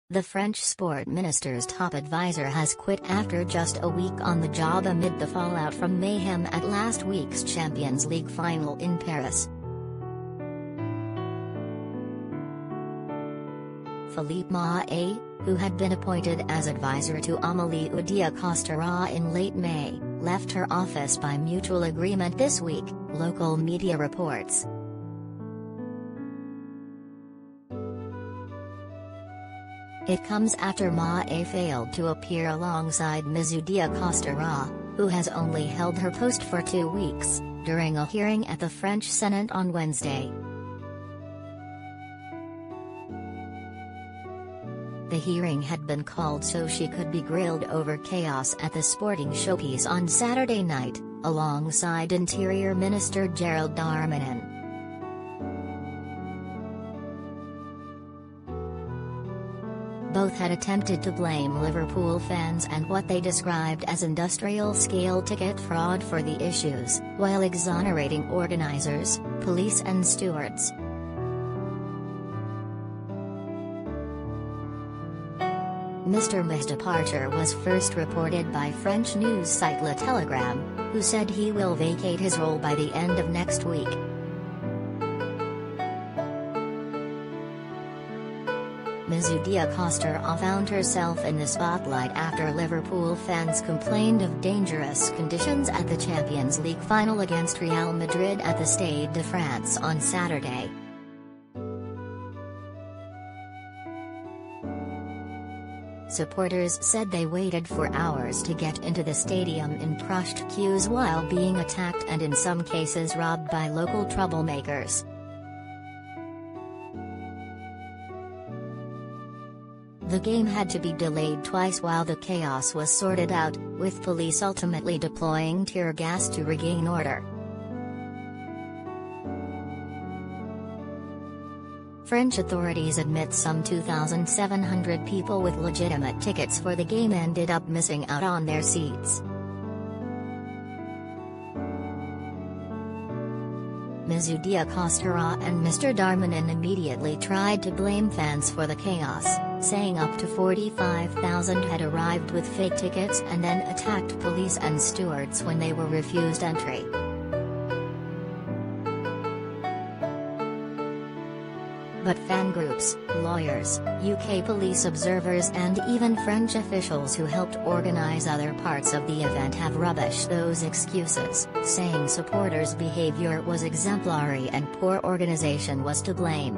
The French sport minister's top advisor has quit after just a week on the job amid the fallout from mayhem at last week's Champions League final in Paris. Philippe Mahé, who had been appointed as advisor to Amélie Oudéa-Castéra in late May, left her office by mutual agreement this week, local media reports. It comes after Mahé failed to appear alongside Ms. Oudéa-Castéra, who has only held her post for 2 weeks, during a hearing at the French Senate on Wednesday. The hearing had been called so she could be grilled over chaos at the sporting showpiece on Saturday night, alongside Interior Minister Gérald Darmanin. Both had attempted to blame Liverpool fans and what they described as industrial-scale ticket fraud for the issues, while exonerating organisers, police and stewards. Mr. Mahé's departure was first reported by French news site Le Telegram, who said he will vacate his role by the end of next week. Ms. Oudéa-Castéra found herself in the spotlight after Liverpool fans complained of dangerous conditions at the Champions League final against Real Madrid at the Stade de France on Saturday. Supporters said they waited for hours to get into the stadium in crushed queues while being attacked and in some cases robbed by local troublemakers. The game had to be delayed twice while the chaos was sorted out, with police ultimately deploying tear gas to regain order. French authorities admit some 2,700 people with legitimate tickets for the game ended up missing out on their seats. Ms. Oudéa-Castéra and Mr. Darmanin immediately tried to blame fans for the chaos, saying up to 45,000 had arrived with fake tickets and then attacked police and stewards when they were refused entry. But fan groups, lawyers, UK police observers and even French officials who helped organise other parts of the event have rubbished those excuses, saying supporters' behaviour was exemplary and poor organisation was to blame.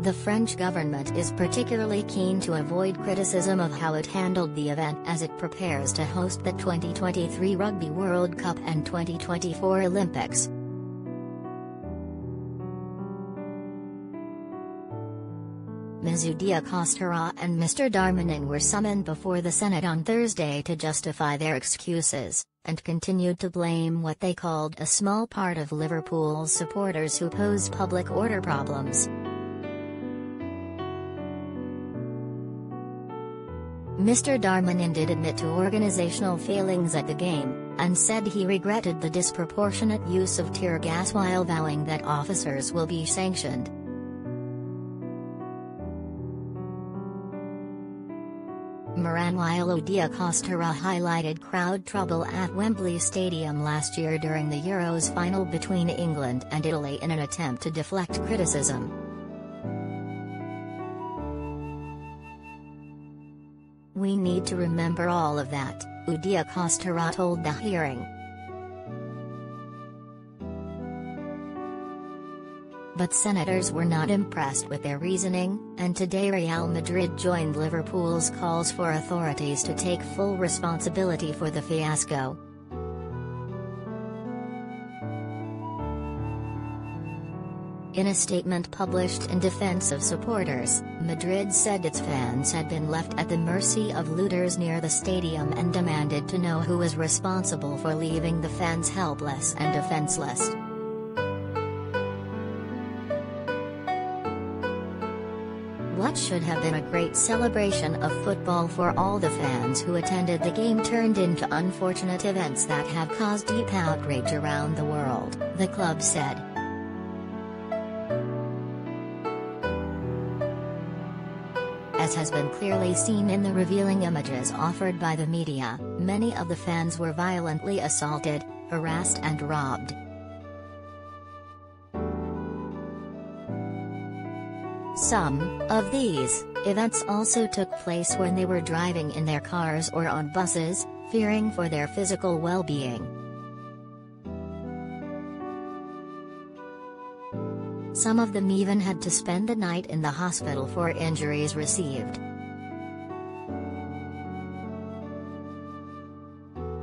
The French government is particularly keen to avoid criticism of how it handled the event as it prepares to host the 2023 Rugby World Cup and 2024 Olympics. Ms. Oudéa-Castéra and Mr. Darmanin were summoned before the Senate on Thursday to justify their excuses, and continued to blame what they called a small part of Liverpool's supporters who posed public order problems. Mr. Darmanin did admit to organisational failings at the game, and said he regretted the disproportionate use of tear gas while vowing that officers will be sanctioned. While Oudéa-Castéra highlighted crowd trouble at Wembley Stadium last year during the Euros final between England and Italy in an attempt to deflect criticism. "We need to remember all of that," Oudéa-Castéra told the hearing. But senators were not impressed with their reasoning, and today Real Madrid joined Liverpool's calls for authorities to take full responsibility for the fiasco. In a statement published in defense of supporters, Madrid said its fans had been left at the mercy of looters near the stadium and demanded to know who was responsible for leaving the fans helpless and defenseless. What should have been a great celebration of football for all the fans who attended the game turned into unfortunate events that have caused deep outrage around the world, the club said. As has been clearly seen in the revealing images offered by the media, many of the fans were violently assaulted, harassed and robbed. Some of these events also took place when they were driving in their cars or on buses, fearing for their physical well-being. Some of them even had to spend the night in the hospital for injuries received.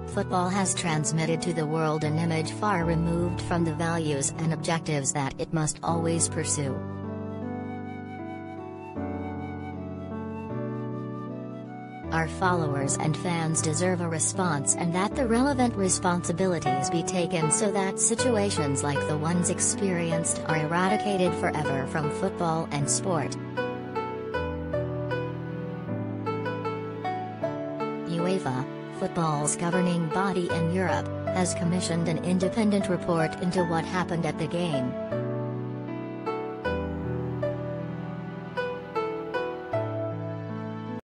Football has transmitted to the world an image far removed from the values and objectives that it must always pursue. Our followers and fans deserve a response, and that the relevant responsibilities be taken so that situations like the ones experienced are eradicated forever from football and sport. UEFA, football's governing body in Europe, has commissioned an independent report into what happened at the game.